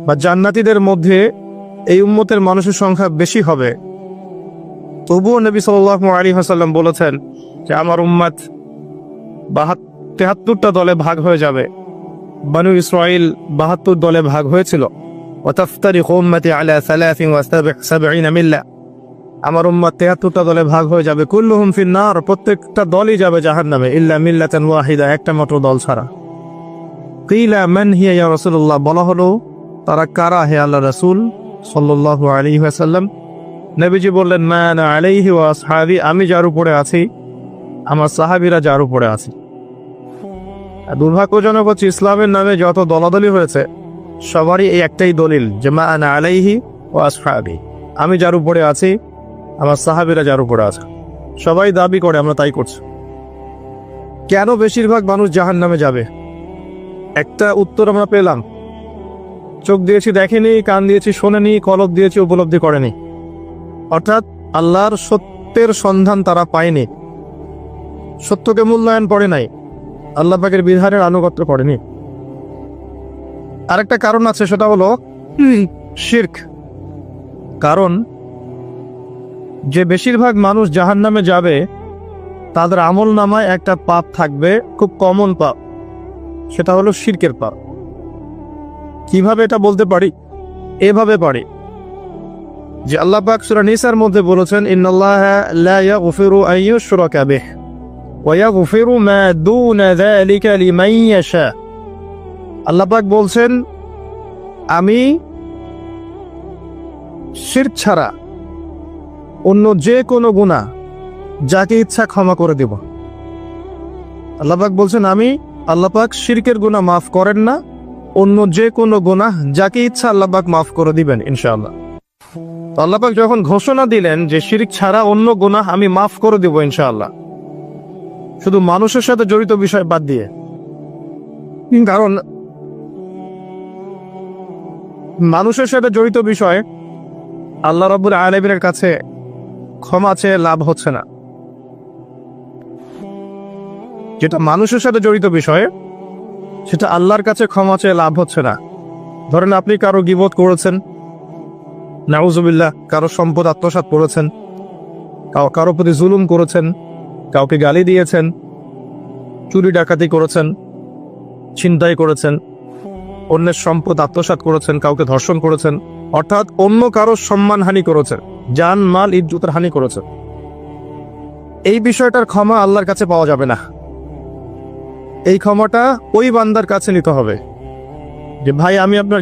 বা জান্নাতীদের মধ্যে এই উম্মতের মানুষের সংখ্যা বেশি হবে, তবুও নবী সাল্লাল্লাহু আলাইহি ওয়াসাল্লাম বলেছেন যে আমার উম্মত 73টা দলে ভাগ হয়ে যাবে। বনু ইসরাইল 72 দলে ভাগ হয়েছিল। ওয়াতাফতারিকু উম্মতি আলা 73 মিল্লা, আমার উম্মত 73টা দলে ভাগ হয়ে যাবে। কুল্লুহুম ফিন্নার, প্রত্যেকটা দলই যাবে জাহান্নামে, ইল্লা মিল্লাতান ওয়াহিদা, একটা মাত্র দল ছাড়া। কিলা মান হিয়া ইয়া রাসূলুল্লাহ, বলা হলো তারা কারা হে আল্লাহ রাসূল সাল্লাল্লাহু আলাইহি ওয়াসাল্লাম? নবীজি বললেন মা আনা আলাইহি ওয়া আসহাবি, আমি যার উপরে আছি, আমার সাহাবীরা যার উপরে আছে। দুর্ভাগ্যজনক হচ্ছে ইসলামের নামে যত দলাদলি হয়েছে সবারই এই একটাই দলিল যে মা আনা আলাইহি ওয়া আসহাবি, আমি যার উপরে আছি, আমার সাহাবীরা যার উপরে আছে। সবাই দাবি করে আমরা তাই করছি। কেন বেশিরভাগ মানুষ জাহান্নামে যাবে? একটা উত্তর আমরা পেলাম, চোখ দিয়েছি দেখেনি, কান দিয়েছি শোনেনি, কলব দিয়েছি উপলব্ধি করেনি। অর্থাৎ আল্লাহর সত্যের সন্ধান তারা পায়নি, সত্যকে মূল্যায়ন করে নাই, আল্লাহ পাকের বিধানের আনুগত্য করেনি। আরেকটা কারণ আছে, সেটা হলো শিরক। কারণ যে বেশিরভাগ মানুষ জাহান্নামে যাবে তাদের আমল নামায় একটা পাপ থাকবে, খুব কমন পাপ, সেটা হলো শিরকের পাপ। কিভাবে এটা বলতে পারি? এভাবে পারি যে আল্লাহ পাক সূরা নিসার মধ্যে বলেছেন ইন্নাল্লাহা লা ইয়াগফিরু আন ইউশরাকা বিহি ওয়া ইয়াগফিরু মা দুনা যালিকা লিমান ইয়াশা। আল্লাহ পাক বলছেন আমি শিরক ছাড়া অন্য যে কোনো গুনাহ যাকে ইচ্ছা ক্ষমা করে দেব। আল্লাহ পাক বলছেন আমি, আল্লাহ পাক শিরকের গুনাহ মাফ করেন না, অন্য যে কোনো গুনাহ যাকে ইচ্ছা আল্লাহ পাক মাফ করে দিবেন ইনশাআল্লাহ। আল্লাহ পাক যখন ঘোষণা দিলেন যে শিরক ছাড়া অন্য গুনাহ আমি মাফ করে দেব ইনশাআল্লাহ, শুধু মানুষের সাথে জড়িত বিষয় বাদ দিয়ে। কারণ মানুষের সাথে জড়িত বিষয় আল্লাহ রাব্বুল আলামিনের কাছে ক্ষমা চেয়ে লাভ হচ্ছে না। যেটা মানুষের সাথে জড়িত বিষয় সেটা আল্লাহর কাছে ক্ষমা চেয়ে লাভ হচ্ছে না। ধরেন আপনি কারো গীবত করেছেন, নাউজুবিল্লাহ, কারো সম্পদ আত্মসাৎ করেছেন, কারো প্রতি জুলুম করেছেন, কাউকে গালি দিয়েছেন, চুরি ডাকাতি করেছেন, ছিনতাই করেছেন, অন্যের সম্পদ আত্মসাৎ করেছেন, কাউকে ধর্ষণ করেছেন, অর্থাৎ অন্য কারো সম্মানহানি করেছেন, জান মাল ইজ্জতের হানি করেছেন। এই বিষয়টার ক্ষমা আল্লাহর কাছে পাওয়া যাবে না। এই ক্ষমাটা ওই বান্দার কাছে নিতে হবে যে ভাই আমি আপনার